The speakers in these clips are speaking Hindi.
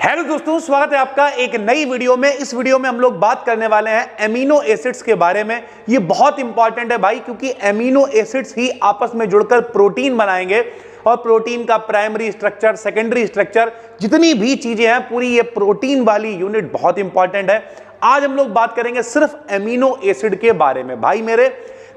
हेलो दोस्तों, स्वागत है आपका एक नई वीडियो में। इस वीडियो में हम लोग बात करने वाले हैं एमिनो एसिड्स के बारे में। ये बहुत इंपॉर्टेंट है भाई, क्योंकि एमिनो एसिड्स ही आपस में जुड़कर प्रोटीन बनाएंगे और प्रोटीन का प्राइमरी स्ट्रक्चर, सेकेंडरी स्ट्रक्चर, जितनी भी चीजें हैं पूरी ये प्रोटीन वाली यूनिट बहुत इंपॉर्टेंट है। आज हम लोग बात करेंगे सिर्फ एमिनो एसिड के बारे में। भाई मेरे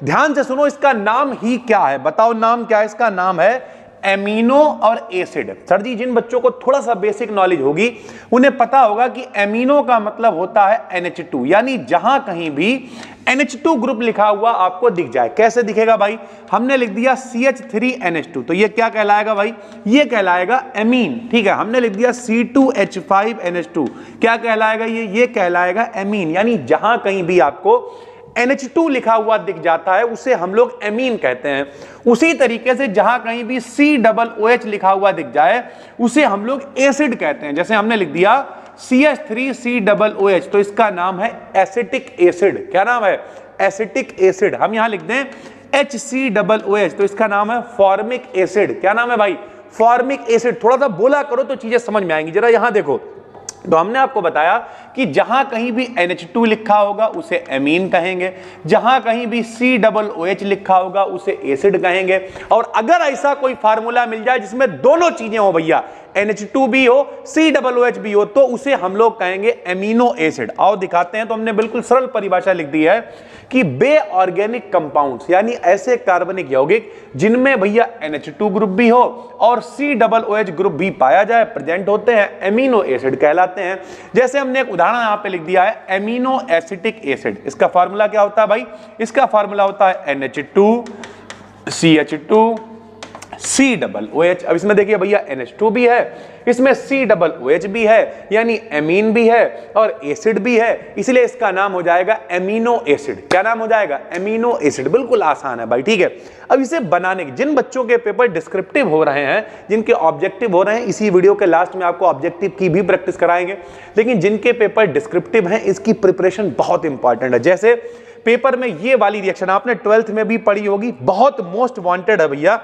ध्यान से सुनो, इसका नाम ही क्या है? बताओ नाम क्या है इसका? नाम है एमिनो और एसिड। सर जी, जिन बच्चों को थोड़ा सा बेसिक नॉलेज होगी उन्हें पता होगा कि एमिनो का मतलब होता है NH2, यानी जहां कहीं भी NH2 ग्रुप लिखा हुआ आपको दिख जाए। कैसे दिखेगा भाई? हमने लिख दिया CH3NH2, तो ये क्या कहलाएगा भाई? ये कहलाएगा एमीन। ठीक है, हमने लिख दिया C2H5NH2, क्या कहलाएगा? ये कहलाएगा एमीन। यानी जहां कहीं भी आपको NH2 लिखा हुआ दिख जाता है उसे हम लोग एमीन कहते हैं। उसी तरीके से जहां कहीं भी COOH लिखा हुआ दिख जाए उसे हम लोग एसिड कहते हैं। जैसे हमने लिख दिया CH3COOH, तो इसका नाम है एसिटिक एसिड। क्या नाम है? Acetic acid. हम यहां लिख दें HCOOH, तो इसका नाम है फॉर्मिक एसिड। क्या नाम है भाई? Formic acid. थोड़ा सा बोला करो तो चीजें समझ में आएंगी। जरा यहां देखो, तो हमने आपको बताया कि जहां कहीं भी NH2 लिखा होगा उसे एमीन कहेंगे, जहां कहीं भी COOH लिखा होगा उसे एसिड कहेंगे। और अगर ऐसा कोई फार्मूला मिल जाए जिसमें दोनों चीजें हो भैया, NH2 भी हो, COOH भी हो, तो उसे हम लोग कहेंगे एमिनो एसिड। आओ दिखाते हैं। तो हमने बिल्कुल सरल परिभाषा लिख दी है कि बे ऑर्गेनिक कंपाउंड्स, यानी ऐसे कार्बनिक यौगिक जिनमें भैया NH2 ग्रुप भी हो और COOH ग्रुप भी पाया जाए, प्रेजेंट होते हैं, एमिनो एसिड कहलाते हैं। जैसे हमने एक उदाहरण यहां पे लिख दिया है एमिनो एसिटिक एसिड। इसका फार्मूला क्या होता है भाई? इसका फार्मूला होता है NH2 CH2 COOH। अब इसमें देखिए भैया NH2 भी है, इसमें COOH भी है, यानी एमीन भी है और एसिड भी है, इसलिए इसका नाम हो जाएगा एमिनो एसिड। क्या नाम हो जाएगा? Amino acid. बिल्कुल आसान है भाई। ठीक है, अब इसे बनाने के, जिन बच्चों के पेपर डिस्क्रिप्टिव हो रहे हैं, जिनके ऑब्जेक्टिव हो रहे हैं, इसी वीडियो के लास्ट में आपको ऑब्जेक्टिव की भी प्रैक्टिस कराएंगे। लेकिन जिनके पेपर डिस्क्रिप्टिव हैं, इसकी प्रिपरेशन बहुत इंपॉर्टेंट है। जैसे पेपर में ये वाली रिएक्शन आपने 12th में भी पढ़ी होगी, बहुत मोस्ट वांटेड है भैया।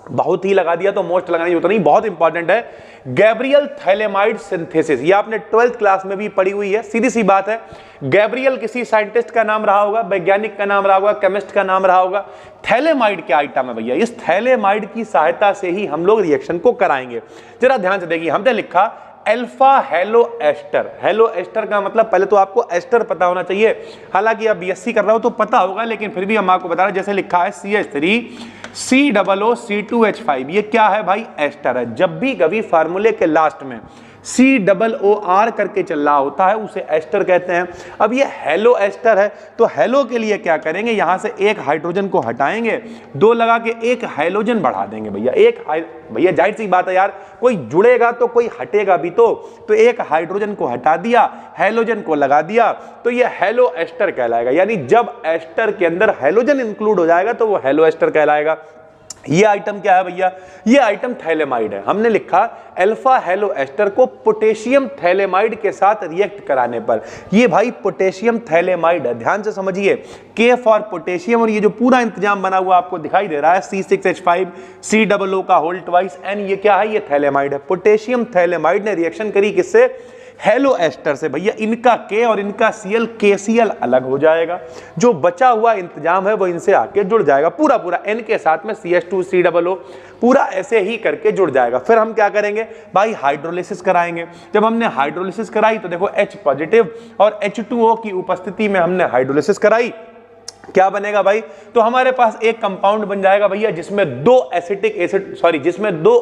बहुत ही लगा दिया तो मोस्ट लगाने की जरूरत नहीं, बहुत इंपॉर्टेंट है। गैब्रियल थैलेमाइड सिंथेसिस, ये आपने 12th क्लास में भी पढ़ी हुई है। सीधी सी बात है, गैब्रियल किसी साइंटिस्ट का नाम रहा होगा, वैज्ञानिक का नाम रहा होगा, केमिस्ट का नाम रहा होगा। थैलेमाइड क्या आइटम है भैया? इस थैलेमाइड की सहायता से ही हम लोग रिएक्शन को कराएंगे। जरा ध्यान से देखिए, हमने लिखा alpha halo ester. Halo ester का मतलब, पहले तो आपको एस्टर पता होना चाहिए, हालांकि आप BSc कर रहे हो तो पता होगा, लेकिन फिर भी हम आपको बता रहे हैं। जैसे लिखा है CH3COOC2H5, ये क्या है भाई? एस्टर है। जब भी कभी फार्मूले के लास्ट में COOR करके चल रहा होता है उसे एस्टर कहते हैं। अब ये हेलो एस्टर है, तो हेलो के लिए क्या करेंगे? यहां से एक हाइड्रोजन को हटाएंगे, दो लगा के एक हाइड्रोजन बढ़ा देंगे भैया। भैया जाहिर सी बात है यार, कोई जुड़ेगा तो कोई हटेगा भी, तो एक हाइड्रोजन को हटा दिया, हैलोजन को लगा दिया, तो ये हेलो एस्टर कहलाएगा। यानी जब एस्टर के अंदर हैलोजन इंक्लूड हो जाएगा तो वो हेलो एस्टर कहलाएगा। ये आइटम क्या है भैया? ये आइटम थैलेमाइड है। हमने लिखा अल्फा हेलो एस्टर को पोटेशियम थैलेमाइड के साथ रिएक्ट कराने पर, ये भाई पोटेशियम थैलेमाइड है। ध्यान से समझिए, K फॉर पोटेशियम, और ये जो पूरा इंतजाम बना हुआ आपको दिखाई दे रहा है C6H5 COO का होल ट्वाइस N, ये क्या है? ये थैलेमाइड है। पोटेशियम थैलेमाइड ने रिएक्शन करी किससे? हेलो एस्टर से। भैया इनका K और इनका Cl, KCl अलग हो जाएगा, जो बचा हुआ इंतजाम है वो इनसे आके जुड़ जाएगा। पूरा N के साथ में CH2 COO पूरा ऐसे ही करके जुड़ जाएगा। फिर हम क्या करेंगे भाई? हाइड्रोलिसिस कराएंगे। जब हमने हाइड्रोलिसिस कराई तो देखो H पॉजिटिव और H2O की उपस्थिति में हमने हाइड्रोलिसिस कराई, क्या बनेगा भाई? तो हमारे पास एक कंपाउंड बन जाएगा भैया जिसमें दो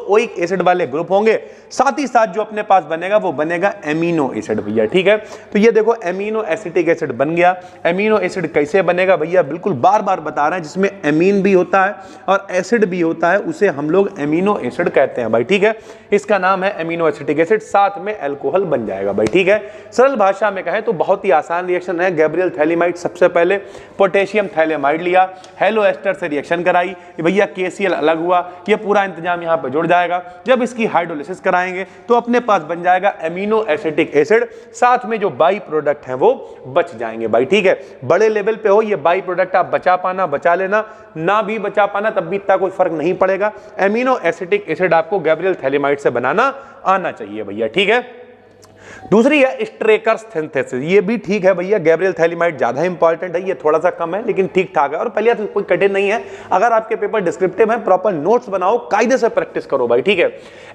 ओइक एसिड वाले ग्रुप होंगे, साथ ही साथ जो अपने पास बनेगा वो बनेगा एमिनो एसिड भैया। ठीक है, तो ये देखो एमिनो एसिटिक एसिड बन गया। एमिनो एसिड कैसे बनेगा भैया? बिल्कुल बार बार बता रहे हैं, जिसमें एमीन भी होता है और एसिड भी होता है उसे हम लोग एमिनो एसिड कहते हैं भाई। ठीक है, इसका नाम है एमिनो एसिटिक एसिड, साथ में अल्कोहल बन जाएगा भाई। ठीक है, सरल भाषा में कहें तो बहुत ही आसान रिएक्शन है। गैब्रियल थैलेमाइड, सबसे पहले पोटेशियम थैलेमाइड लिया, हेलो एस्टर से रिएक्शन कराई, भैया KCl अलग हुआ, ये पूरा इंतजाम यहां पे जुड़ जाएगा। जब इसकी हाइड्रोलिसिस कराएंगे तो अपने पास बन जाएगा एमिनो एसिटिक एसिड, साथ में जो बाई प्रोडक्ट हैं वो बच जाएंगे भाई। ठीक है, बड़े लेवल पे हो ये बाई प्रोडक्ट आप बचा पाना बचा लेना, ना भी बचा पाना तब भी इतना कोई फर्क नहीं पड़ेगा। एमिनो एसिटिक एसिड आपको गैब्रियल थैलेमाइड से बनाना आना चाहिए भैया। ठीक है, दूसरी है स्ट्रेकर सिंथेसिस, ये भी ठीक है भैया, गैब्रियल थैलीमाइड ज्यादा इंपॉर्टेंट है, ये थोड़ा सा कम है लेकिन ठीक ठाक है और पहले तो कोई कठिन नहीं है। अगर आपके पेपर डिस्क्रिप्टिव है, प्रॉपर नोट्स बनाओ, कायदे से प्रैक्टिस करो भाई, ठीक है।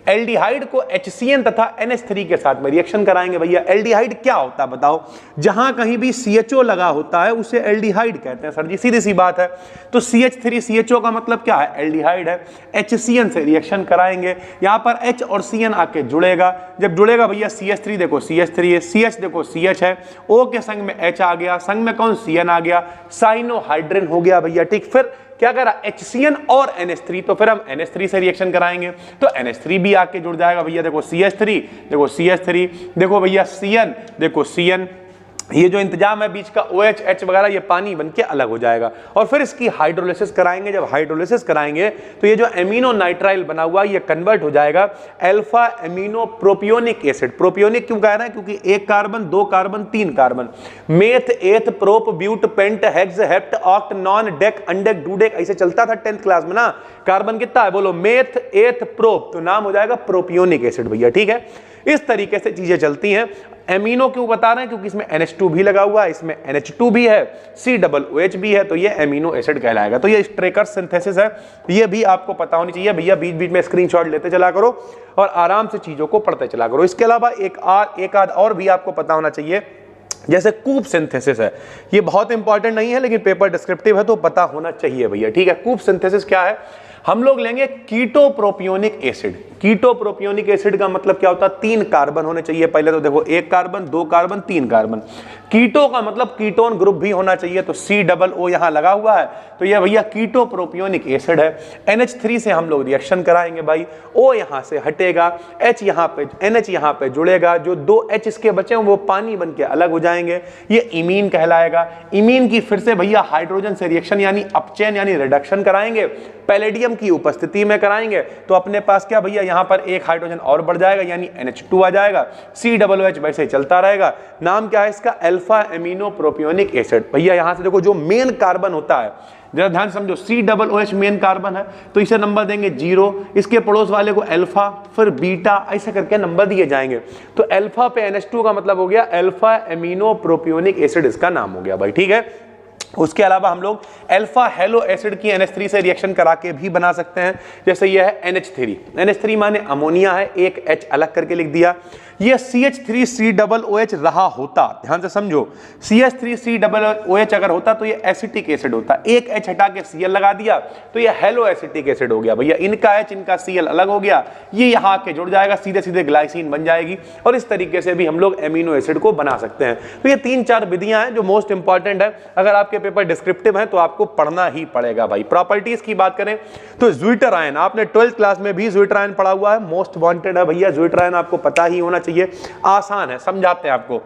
एल्डिहाइड को HCN तथा NH3 के साथ में रिएक्शन कराएंगे भैया। एल्डिहाइड क्या होता है बताओ? जहां कहीं भी CHO लगा होता है उसे एल्डिहाइड कहते हैं। सर जी सीधी सी बात है, तो CH3CHO का मतलब क्या है? एल्डिहाइड है। HCN से रिएक्शन कराएंगे, यहां पर H और CN आके जुड़ेगा, जब जुड़ेगा भैया CH3 देखो CH3 है, CH देखो CH है, O के संग में H आ गया, संग में कौन? CN आ गया, साइनोहाइड्रिन हो गया भैया, ठीक। फिर क्या करा? HCN और NH3, तो फिर हम NH3 से रिएक्शन कराएंगे तो NH3 भी आके जुड़ जाएगा भैया। देखो CH3 देखो CH3, देखो भैया CN देखो CN, ये जो इंतजाम है बीच का OH H वगैरह ये पानी बनके अलग हो जाएगा और फिर इसकी हाइड्रोलिसिस कराएंगे। जब हाइड्रोलिसिस कराएंगे तो ये जो एमिनो नाइट्राइल बना हुआ ये कन्वर्ट हो जाएगा alpha amino propionic acid. Propionic क्यों कह रहे हैं? क्योंकि एक कार्बन, दो कार्बन, तीन carbon, meth, eth, prop, but, pent, hex, hept, oct, non, dec, undec, dodec, ऐसे चलता था 10th क्लास में ना। कार्बन कितना है बोलो? मेथ, एथ, प्रोप, तो नाम हो जाएगा प्रोपियोनिक एसिड भैया, ठीक है। इस तरीके से चीजें चलती हैं। एमिनो क्यों बता रहे हैं? क्योंकि इसमें NH2 भी लगा हुआ है, इसमें NH2 भी है, COOH भी है, तो ये एमिनो एसिड कहलाएगा। तो ये स्ट्रेकर सिंथेसिस है, ये भी आपको पता होनी चाहिए भैया। बीच बीच में स्क्रीनशॉट लेते चला करो और आराम से चीजों को पढ़ते चला करो। इसके अलावा एक आध और भी आपको पता होना चाहिए, जैसे कूप सिंथेसिस है, ये बहुत इंपॉर्टेंट नहीं है लेकिन पेपर डिस्क्रिप्टिव है तो पता होना चाहिए भैया, ठीक है। कूप सिंथेसिस क्या है? हम लोग लेंगे कीटोप्रोपियोनिक एसिड। कीटोप्रोपियोनिक एसिड का मतलब क्या होता है? 3 कार्बन होने चाहिए। पहले तो देखो 1 कार्बन, 2 कार्बन, 3 कार्बन। कीटो का मतलब कीटोन ग्रुप भी होना चाहिए, तो COO यहां लगा हुआ है, तो ये भैया कीटोप्रोपियोनिक एसिड है। NH3 से हम लोग रिएक्शन कराएंगे भाई, O यहां से हटेगा, H यहां पे, NH यहां पे जुड़ेगा, जो 2 H इसके बचे हैं वो पानी बन के अलग हो जाएंगे, ये इमीन कहलाएगा। इमीन की फिर से भैया हाइड्रोजन से रिएक्शन यानी अपचयन यानी रिडक्शन कराएंगे, पैलेडियम की उपस्थिति में कराएंगे, तो अपने पास क्या भैया यहां पर एक हाइड्रोजन और बढ़ जाएगा यानी NH2 आ जाएगा, COOH वैसे चलता रहेगा। नाम क्या है इसका? Alpha amino propionic acid. भैया यहां से देखो जो मेन कार्बन होता है, जरा ध्यान समझो, COOH मेन कार्बन है तो इसे नंबर देंगे 0, इसके पड़ोस वाले को अल्फा, फिर बीटा, ऐसे करके नंबर दिए जाएंगे। तो अल्फा पे NH2 का मतलब हो गया अल्फा एमिनो प्रोपियोनिक एसिड, इसका नाम हो गया भाई, ठीक है। उसके अलावा हम लोग अल्फा हेलो एसिड की NH3 से रिएक्शन करा के भी बना सकते हैं, जैसे यह है NH3। NH3 माने अमोनिया है, एक H अलग करके लिख दिया। ये CH3COOH रहा होता, ध्यान से समझो, CH3COOH अगर होता तो ये एसिटिक एसिड होता। एक H हटा के Cl लगा दिया तो ये हेलो एसिटिक एसिड हो गया भैया। इनका H इनका Cl अलग हो गया, ये यहाँ के जुड़ जाएगा, सीधे सीधे ग्लाइसिन बन जाएगी। और इस तरीके से भी हम लोग एमिनो एसिड को बना सकते हैं। तो ये 3-4 विधियां हैं जो मोस्ट इंपॉर्टेंट है, अगर आपके पेपर डिस्क्रिप्टिव है तो आपको पढ़ना ही पड़ेगा भाई। प्रॉपर्टीज की बात करें तो ज्विटर आयन, आपने 12th क्लास में भी ज्विटर आयन पढ़ा हुआ है, मोस्ट वांटेड है भैया। ज्विटर आयन आपको पता ही होना चाहिए, आसान है, समझाते हैं आपको।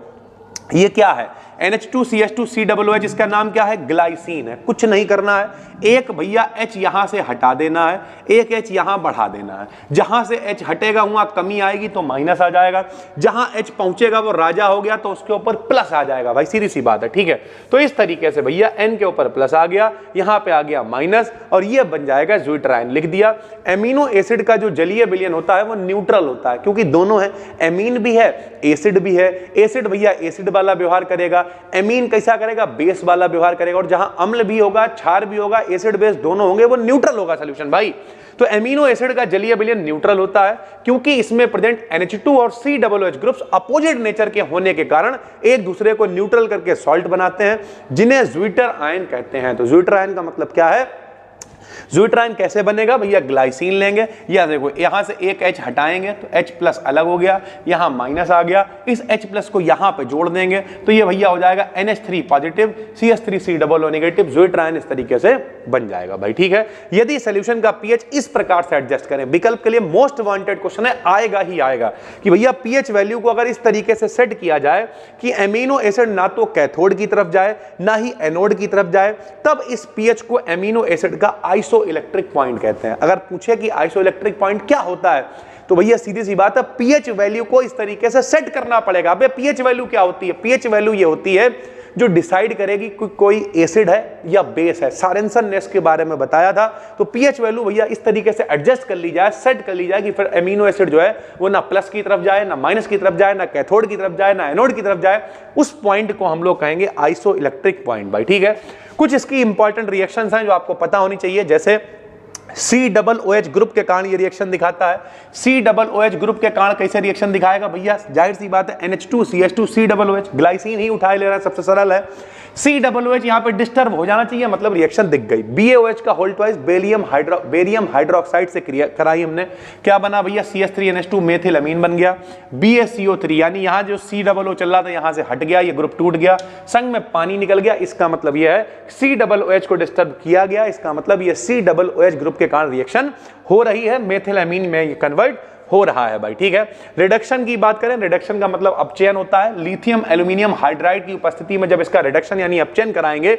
ये क्या है? NH2CH2COOH, इसका नाम क्या है? ग्लाइसिन है। कुछ नहीं करना है, एक भैया H यहां से हटा देना है, एक H यहां बढ़ा देना है। जहां से H हटेगा वहां कमी आएगी तो माइनस आ जाएगा, जहां H पहुंचेगा वो राजा हो गया तो उसके ऊपर प्लस आ जाएगा भाई, सीधी सी बात है, ठीक है। तो इस तरीके से भैया N के ऊपर प्लस आ गया, यहां पे आ गया माइनस, और ये बन जाएगा ज्विटर आयन, लिख दिया। एमिनो एसिड का जो जलीय विलयन होता है वो न्यूट्रल होता है, क्योंकि दोनों है, एमीन भी है एसिड भी है। एसिड भैया एसिड वाला व्यवहार करेगा, एमीन कैसा करेगा? बेस वाला व्यवहार करेगा। और जहां अम्ल भी होगा, क्षार भी होगा, एसिड बेस दोनों होंगे, वो न्यूट्रल होगा सॉल्यूशन भाई। तो एमिनो एसिड का जलीय विलयन न्यूट्रल होता है, क्योंकि इसमें प्रेजेंट NH2 और COOH ग्रुप्स अपोजिट नेचर के होने के कारण एक दूसरे को न्यूट्रल करके सॉल्ट बनाते हैं, जिन्हें ज्विटर आयन कहते हैं। तो ज्विटर आयन का मतलब क्या है? ज्विटर आयन कैसे बनेगा भैया? ग्लाइसिन लेंगे, या देखो यहां से एक H हटाएंगे तो H प्लस अलग हो गया, यहां माइनस आ गया, इस H प्लस को यहां पे जोड़ देंगे तो ये भैया हो जाएगा NH3 positive, CH3COO negative. Zwitter ion इस तरीके से बन जाएगा भाई, ठीक है। यदि सॉल्यूशन का pH इस प्रकार से एडजस्ट करें, विकल्प के लिए मोस्ट वांटेड क्वेश्चन है, आएगा ही आएगा कि भैया pH वैल्यू को अगर इस तरीके से सेट किया जाए कि एमिनो एसिड ना तो कैथोड की तरफ जाए ना ही एनोड की तरफ जाए, तब इस pH को एमिनो एसिड का आइसो इलेक्ट्रिक पॉइंट कहते हैं। अगर पूछे कि आइसो इलेक्ट्रिक पॉइंट क्या होता है, तो भैया सीधी सी बात है, pH वैल्यू को इस तरीके से सेट करना पड़ेगा। अबे pH वैल्यू क्या होती है? pH वैल्यू ये होती है जो डिसाइड करेगी कि कोई एसिड है या बेस है। सॉरेंसन ने इसके बारे में बताया था। तो पीएच वैल्यू भैया इस तरीके से एडजस्ट कर ली जाए, सेट कर ली जाए कि फिर एमिनो एसिड जो है वो ना प्लस की तरफ जाए, ना माइनस की तरफ जाए, ना कैथोड की तरफ जाए, ना एनोड की तरफ जाए। उस पॉइंट को हम लोग कहेंगे आइसो इलेक्ट्रिक पॉइंट भाई, ठीक है। कुछ इसकी इंपॉर्टेंट रिएक्शंस हैं जो आपको पता होनी चाहिए, जैसे COOH ग्रुप के कारण ये रिएक्शन दिखाता है। COOH ग्रुप के कारण कैसे रिएक्शन दिखाएगा भैया, जाहिर सी बात है NH2CH2 COOH, ग्लाइसिन ही उठाए ले रहा है, सबसे सरल है। COOH यहाँ पे डिस्टर्ब हो जाना चाहिए, मतलब रिएक्शन दिख गई। BaOH का होल ट्वाइस बेरियम हाइड्रोक्साइड से कराई हमने, क्या बना भैया CH3NH2 मेथिल अमीन बन गया। BaCO3 यानी यहाँ जो COO चल रहा था यहाँ से हट गया, ये ग्रुप टूट गया, संग में पानी निकल गया। इसका मतलब यह है COOH को डिस्टर्ब किया गया, इसका मतलब ये COOH ग्रुप के कारण रिएक्शन हो रही है, मेथिल अमीन में ये कन्वर्ट हो रहा है भाई, ठीक है। रिडक्शन की बात करें, रिडक्शन का मतलब अपचयन होता है। लिथियम एल्यूमिनियम हाइड्राइड की उपस्थिति में जब इसका रिडक्शन यानी अपचयन कराएंगे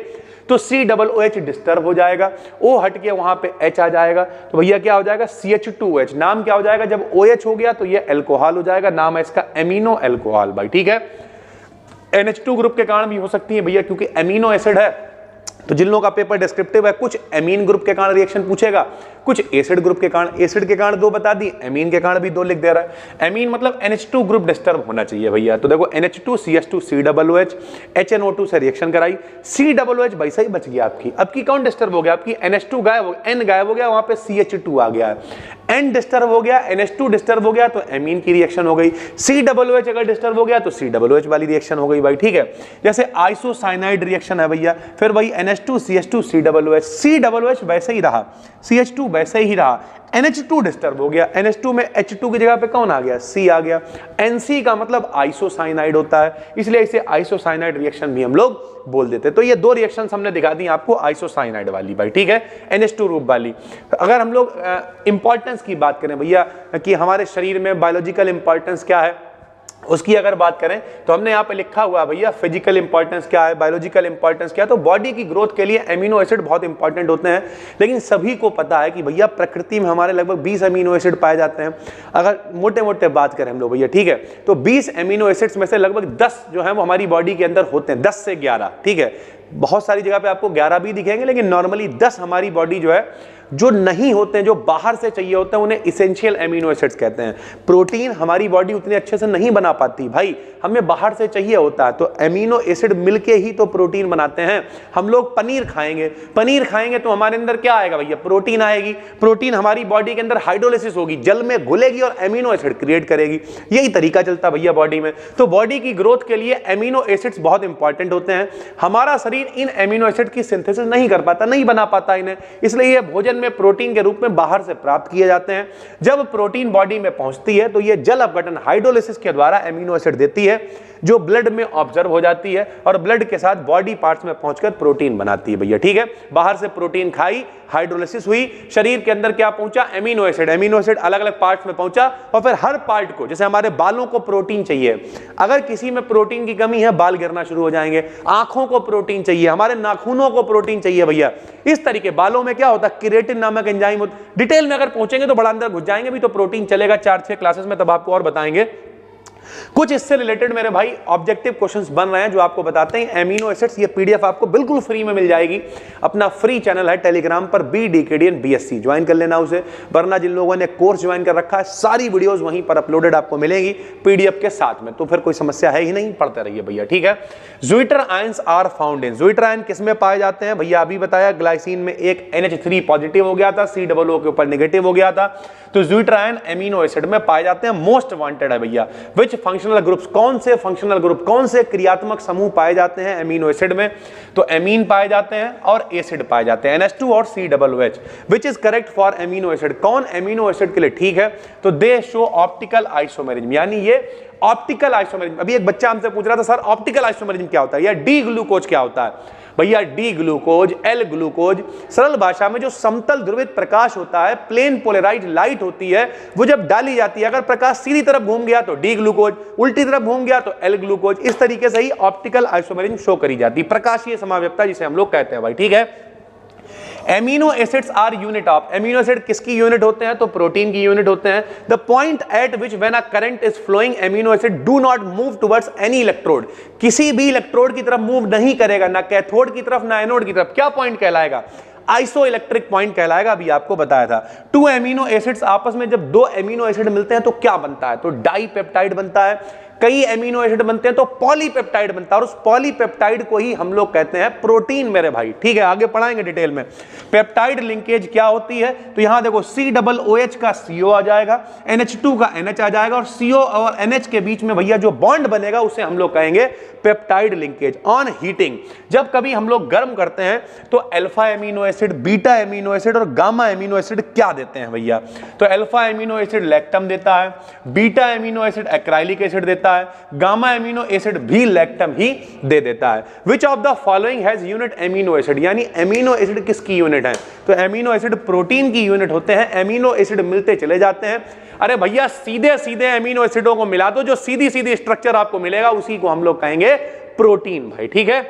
तो COOH डिस्टर्ब हो जाएगा, O हट के वहां पे H आ जाएगा, तो भैया क्या हो जाएगा CH2OH। नाम क्या हो जाएगा, जब OH हो गया तो ये अल्कोहल हो जाएगा, नाम है इसका एमिनो अल्कोहल भाई, ठीक है। NH2 ग्रुप के कारण भी हो सकती है भैया, क्योंकि एमिनो एसिड है। तो जिन लोगों का पेपर डिस्क्रिप्टिव है, कुछ एमीन ग्रुप के कारण रिएक्शन पूछेगा, कुछ एसिड ग्रुप के कारण। एसिड के कारण 2 बता दी, एमीन के कारण भी 2 लिख दे रहा है। एमीन मतलब NH2 ग्रुप डिस्टर्ब होना चाहिए भैया। तो देखो NH2CH2 COOH, HNO2 से रिएक्शन कराई, COOH वैसे ही बच गया आपकी। अब की कौन डिस्टर्ब हो गया, आपकी NH2 गायब हो गया, N गायब हो गया, वहां पे CH2 आ गया है। N डिस्टर्ब हो गया, NH2 डिस्टर्ब हो गया, तो एमीन की रिएक्शन हो गई। COOH अगर डिस्टर्ब हो गया तो COOH वाली रिएक्शन हो गई भाई, ठीक है। जैसे आइसोसाइनाइड रिएक्शन है भैया, फिर वही NH2CH2 COOH वैसे ही रहा, CH2 वैसे ही रहा, NH2 डिस्टर्ब हो गया, NH2 में H2 की जगह पे कौन आ गया, C आ गया। NC का मतलब आइसोसाइनाइड होता है, इसलिए इसे आइसोसाइनाइड रिएक्शन भी हम लोग बोल देते हैं। तो ये 2 रिएक्शंस हमने दिखा दी आपको आइसोसाइनाइड वाली भाई, ठीक है, NH2 ग्रुप वाली। अगर हम लोग इंपॉर्टेंस की बात करें भैया कि हमारे शरीर में बायोलॉजिकल इंपॉर्टेंस क्या है, उसकी अगर बात करें तो हमने यहाँ पे लिखा हुआ है भैया फिजिकल इंपॉर्टेंस क्या है, बायोलॉजिकल इंपॉर्टेंस क्या है। तो बॉडी की ग्रोथ के लिए एमिनो एसिड बहुत इंपॉर्टेंट होते हैं, लेकिन सभी को पता है कि भैया प्रकृति में हमारे लगभग 20 अमीनो एसिड पाए जाते हैं। अगर मोटे मोटे बात करें हम लोग भैया, ठीक है, तो 20 अमीनो एसिड्स में से लगभग 10 जो है वो हमारी बॉडी के अंदर होते हैं, 10 से 11, ठीक है। बहुत सारी जगह पे आपको 11 भी दिखेंगे, लेकिन नॉर्मली 10 हमारी बॉडी जो है जो नहीं होते हैं, जो बाहर से चाहिए होते हैं, उन्हें इसेंशियल एमिनो एसिड्स कहते हैं। प्रोटीन हमारी बॉडी उतने अच्छे से नहीं बना पाती भाई, हमें बाहर से चाहिए होता है, तो एमिनो एसिड मिलके ही तो प्रोटीन बनाते हैं। हम लोग पनीर खाएंगे तो हमारे अंदर क्या आएगा भैया, प्रोटीन आएगी। प्रोटीन हमारी बॉडी के अंदर हाइड्रोलिसिस होगी, जल में घुलेगी और एमिनो एसिड क्रिएट करेगी, यही तरीका चलता भैया बॉडी में। तो बॉडी की ग्रोथ के लिए एमिनो एसिड्स बहुत इंपॉर्टेंट होते हैं। हमारा शरीर इन एमिनो एसिड की सिंथेसिस नहीं कर पाता, नहीं बना पाता इन्हें, इसलिए ये भोजन में प्रोटीन के रूप में बाहर से प्राप्त किए जाते हैं। जब प्रोटीन बॉडी में पहुंचती है तो ये जल अपघटन हाइड्रोलिसिस के द्वारा एमिनो एसिड देती है, जो ब्लड में ऑब्जर्व हो जाती है और ब्लड के साथ बॉडी पार्ट्स में पहुंचकर प्रोटीन बनाती है भैया, ठीक है। बाहर से प्रोटीन खाई, हाइड्रोलिसिस हुई, शरीर के अंदर क्या पहुंचा, एमिनो एसिड अलग अलग पार्ट्स में पहुंचा, और फिर हर पार्ट को, जैसे हमारे बालों को प्रोटीन चाहिए, अगर किसी में प्रोटीन की कमी है बाल गिरना शुरू हो जाएंगे। आंखों को प्रोटीन चाहिए, हमारे नाखूनों को प्रोटीन चाहिए भैया। इस तरीके बालों में क्या होता है, केराटिन नामक एंजाइम होता है। डिटेल में अगर पहुंचेंगे तो बड़ा अंदर घुस जाएंगे भी, तो प्रोटीन चलेगा 4-6 क्लासेस में, तब आपको और बताएंगे। कुछ इससे रिलेटेड मेरे भाई ऑब्जेक्टिव क्वेश्चंस बन रहे हैं जो आपको बताते हैं। एमिनो एसिड्स, ये पीडीएफ आपको बिल्कुल फ्री में मिल जाएगी, अपना फ्री चैनल है टेलीग्राम पर, BDKDN BSc ज्वाइन कर लेना उसे, वरना जिन लोगों ने कोर्स ज्वाइन कर रखा है सारी वीडियोस वहीं पर अपलोडेड आपको मिलेंगी पीडीएफ के साथ में, तो फिर कोई समस्या है ही नहीं, पढ़ते रहिए भैया, ठीक है। Zwitterions are found in, zwitterion किसमें पाए जाते हैं भैया, अभी बताया ग्लाइसिन में एक NH3 पॉजिटिव हो गया था, COO के ऊपर नेगेटिव हो गया था, तो ज्विटर आयन एमिनो एसिड में पाए जाते हैं। मोस्ट वांटेड है भैया, विच फंक्शनल ग्रुप्स, कौन से फंक्शनल ग्रुप, कौन से क्रियात्मक समूह पाए जाते हैं एमिनो एसिड में, तो एमीन पाए जाते हैं और एसिड पाए जाते हैं, NH2 और COOH। Which is correct for amino acid, कौन एमिनो एसिड के लिए ठीक है, तो दे शो ऑप्टिकल आइसोमेरिज्म, यानी ये ऑप्टिकल आइसोमेरिज्म। अभी एक बच्चा हमसे पूछ रहा था सर ऑप्टिकल आइसोमेरिज्म क्या होता है, या डी ग्लूकोज क्या होता है भैया, डी ग्लूकोज, एल ग्लूकोज, सरल भाषा में जो समतल ध्रुवित प्रकाश होता है, प्लेन पोलराइज लाइट होती है, वो जब डाली जाती है, अगर प्रकाश सीधी तरफ घूम गया तो डी ग्लूकोज, उल्टी तरफ घूम गया तो एल ग्लूकोज, इस तरीके से ही ऑप्टिकल आइसोमेरिज्म शो करी जाती है, प्रकाशीय समाव्यक्ता जिसे हम लोग कहते हैं भाई, ठीक है। Amino acids are unit of, amino acid किसकी यूनिट होते हैं? तो प्रोटीन की यूनिट होते हैं। The point at which when a current is flowing amino acid do not move towards any electrode, किसी भी इलेक्ट्रोड की तरफ मूव नहीं करेगा, ना कैथोड की तरफ ना एनोड की तरफ। क्या पॉइंट कहलाएगा? आइसो इलेक्ट्रिक पॉइंट कहलाएगा। अभी आपको बताया था। टू एमिनो एसिड्स आपस में जब दो एमिनो एसिड मिलते हैं तो क्या बनता है? तो डाइपेप्टाइड बनता है। कई एमिनो एसिड बनते हैं तो पॉलीपेप्टाइड बनता है, और उस पॉलीपेप्टाइड को ही हम लोग कहते हैं प्रोटीन मेरे भाई। ठीक है, आगे पढ़ाएंगे डिटेल में। पेप्टाइड लिंकेज क्या होती है? तो यहां देखो COOH का CO आ जाएगा, NH2 का NH आ जाएगा, और CO और NH के बीच में भैया जो बॉन्ड बनेगा उसे हम लोग कहेंगे पेप्टाइड लिंकेज। ऑन हीटिंग, जब कभी हम लोग गर्म करते हैं तो alpha amino acid, beta amino acid और गामा एमिनो एसिड क्या देते हैं भैया? तो अल्फा एमिनो एसिड लैक्टम देता है, beta amino acid acrylic acid देता है, गामा एमिनो एसिड भी लैक्टम ही दे देता है। Which of the following has unit amino acid, यानी एमिनो एसिड किसकी यूनिट है? तो एमिनो एसिड प्रोटीन की यूनिट होते हैं। एमिनो एसिड मिलते चले जाते हैं। अरे भैया सीधे सीधे एमिनो एसिडों को मिला दो, जो सीधी सीधी स्ट्रक्चर आपको मिलेगा उसी को हम लोग कहेंगे प्रोटीन भाई। ठीक है,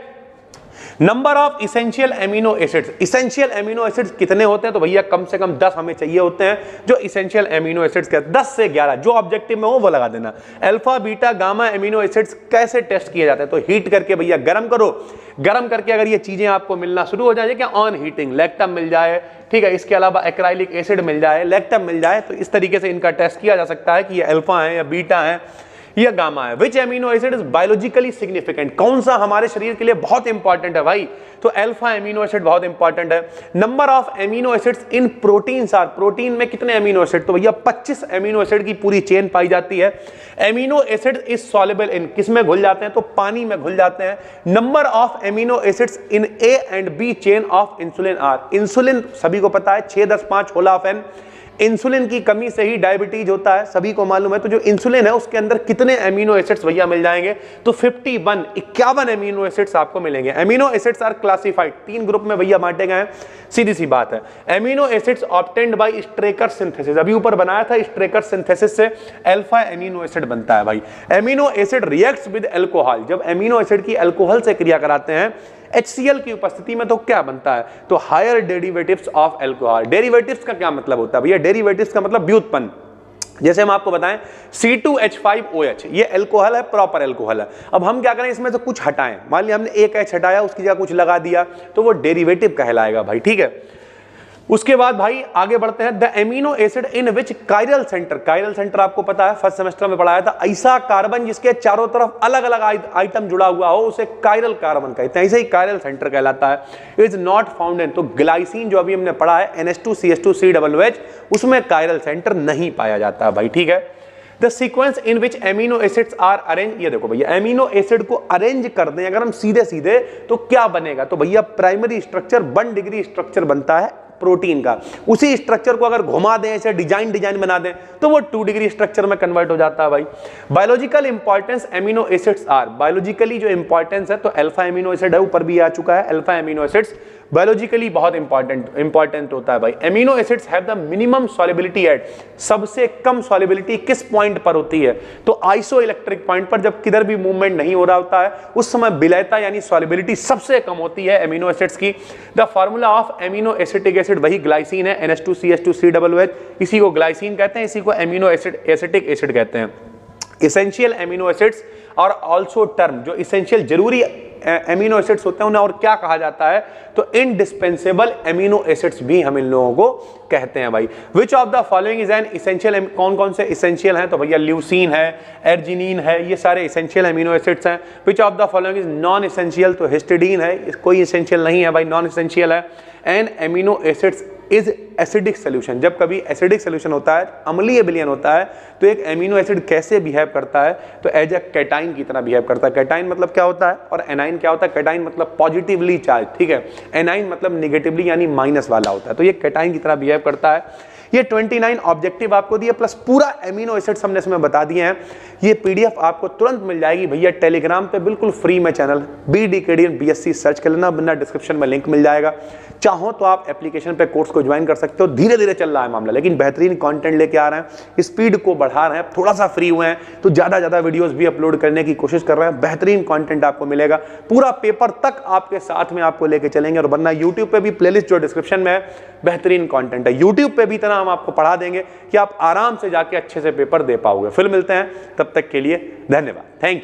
number of essential amino acids, essential amino acids कितने होते हैं? तो भैया कम से कम 10 हमें चाहिए होते हैं जो इसेंशियल एमिनो एसिड्स के, 10 से 11 जो ऑब्जेक्टिव में हो वो लगा देना। Alpha beta gamma amino acids कैसे टेस्ट किए जाते हैं? तो हीट करके भैया गर्म करो, गर्म करके अगर ये चीजें आपको मिलना शुरू हो जाए, क्या ऑन हीटिंग लैक्टम मिल जाए, ठीक है, इसके अलावा एक्राइलिक एसिड मिल जाए, लैक्टम मिल जाए, तो इस तरीके से इनका टेस्ट किया जा सकता है कि ये अल्फा है या बीटा है या गामा है। Which amino acid is biologically significant, कौन सा हमारे शरीर के लिए बहुत इंपॉर्टेंट है भाई? तो अल्फा एमिनो एसिड बहुत इंपॉर्टेंट है। Number of amino acids in proteins are, protein में कितने एमिनो एसिड? तो भैया 25 एमिनो एसिड की पूरी चेन पाई जाती है। Amino acid is soluble in, किस में घुल जाते हैं? तो पानी में घुल जाते हैं। Number of amino acids in A and B chain of insulin are, insulin सभी को पता है 6 10 5 होला ऑफ n, इंसुलिन की कमी से ही डायबिटीज होता है, सभी को मालूम है। तो जो इंसुलिन है उसके अंदर कितने एमिनो एसिड्स भैया मिल जाएंगे? तो 51 एमिनो एसिड्स आपको मिलेंगे। Amino acids are classified, 3 group में भैया बांटे गए हैं, सीधी सी बात है। Amino acids obtained by Strecker synthesis, अभी ऊपर बनाया था, स्ट्रेकर सिंथेसिस से अल्फा एमिनो एसिड बनता है भाई। Amino acid reacts with alcohol, जब एमिनो एसिड की अल्कोहल से क्रिया कराते हैं HCl की उपस्थिति में तो क्या बनता है? तो higher derivatives of alcohol. Derivatives का क्या मतलब होता है भैया? डेरिवेटिव्स का मतलब व्युत्पन्न। जैसे हम आपको बताएं C2H5OH, ये अल्कोहल है, प्रॉपर अल्कोहल है। अब हम क्या करें, इसमें से कुछ हटाएं, मान लिया हमने एक H हटाया, उसकी जगह कुछ लगा दिया, तो वो डेरिवेटिव कहलाएगा भाई। ठीक है, उसके बाद भाई आगे बढ़ते हैं। The amino acid in which chiral centre, chiral centre आपको पता है, फर्स्ट सेमेस्टर में पढ़ाया था, ऐसा कार्बन जिसके चारों तरफ अलग अलग आइटम जुड़ा हुआ हो उसे कायरल कार्बन कहते हैं, ऐसे ही कायरल सेंटर कहलाता है। इज नॉट फाउंड इन, तो ग्लाइसिन जो अभी हमने पढ़ा है NH2CH2COOH, उसमें कायरल सेंटर नहीं पाया जाता भाई। ठीक है, the sequence in which amino acids are arrange, ये देखो भैया एमिनो एसिड को अरेंज कर दें अगर हम सीधे सीधे तो क्या बनेगा? तो भैया प्राइमरी स्ट्रक्चर 1 डिग्री स्ट्रक्चर बनता है प्रोटीन का, उसी स्ट्रक्चर को अगर घुमा दें, ऐसे डिजाइन बना दें तो वो 2 डिग्री स्ट्रक्चर में कन्वर्ट हो जाता है भाई। Biological importance amino acids are, biologically जो इंपॉर्टेंस है तो अल्फा एमिनो एसिड है, ऊपर भी आ चुका है, अल्फा एमिनो एसिड्स बायोलॉजिकली बहुत इंपॉर्टेंट होता है भाई। Amino acids have the minimum solubility at, सबसे कम सॉल्युबिलिटी किस पॉइंट पर होती है? तो आइसो इलेक्ट्रिक पॉइंट पर, जब किधर भी मूवमेंट नहीं हो रहा होता है उस समय विलयता यानी सॉल्युबिलिटी सबसे कम होती है एमिनो एसिड्स की। The formula of amino acetic acid वही ग्लाइसिन है, NH2CH2COOH, इसी को ग्लाइसिन कहते हैं, इसी को एमिनो एसिटिक एसिड कहते हैं। इसेंशियल एमिनो एसिड्स और ऑल्सो टर्म, जो इसेंशियल जरूरी एमिनो एसिड्स होते हैं उन्हें और क्या कहा जाता है? तो इंडिस्पेंसेबल एमिनो एसिड्स भी हम इन लोगों को कहते हैं भाई। Which of the following is an essential, कौन कौन से इसेंशियल हैं? तो भैया ल्यूसीन है, एर्जिनिन है, ये सारे इसेंशियल एमिनो एसिड्स हैं। Which of the following is non essential? तो हिस्टिडीन है, कोई इसेंशियल नहीं है भाई, नॉन इसेंशियल है। And amino acids is acidic solution, जब कभी एसिडिक सोल्यूशन होता है, अम्लीय विलयन होता है, तो एक एमिनो एसिड कैसे बिहेव करता है? तो एज ए कैटाइन की तरह बिहेव करता है। कैटाइन मतलब क्या होता है और एनाइन क्या होता है? कैटाइन मतलब पॉजिटिवली चार्ज, ठीक है, एनाइन मतलब निगेटिवली यानी माइनस वाला होता है, तो ये कैटाइन की तरह बिहेव करता है। ये 29 ऑब्जेक्टिव आपको दिए प्लस पूरा एमिनो एसिड्स हमने इसमें बता दिए हैं। ये PDF आपको तुरंत मिल जाएगी भैया टेलीग्राम पे, बिल्कुल फ्री में चैनल BDKDN BSc सर्च कर लेना, बिना डिस्क्रिप्शन में लिंक मिल जाएगा। चाहो तो आप एप्लीकेशन पे कोर्स को ज्वाइन कर सकते हो। धीरे धीरे चल रहा है मामला, लेकिन बेहतरीन कंटेंट लेके आ रहे हैं, स्पीड को बढ़ा रहे हैं, थोड़ा सा फ्री हुए हैं तो ज्यादा वीडियोस भी अपलोड करने की कोशिश कर रहे हैं। बेहतरीन कंटेंट आपको मिलेगा, पूरा पेपर तक आपके साथ में आपको लेके चलेंगे। और वरना यूट्यूब पे भी प्लेलिस्ट जो डिस्क्रिप्शन में है, बेहतरीन कंटेंट है। यूट्यूब पे भी इतना हम आपको पढ़ा देंगे कि आप आराम से जाके अच्छे से पेपर दे पाओगे। फिर मिलते हैं, तब तक के लिए धन्यवाद, थैंक यू।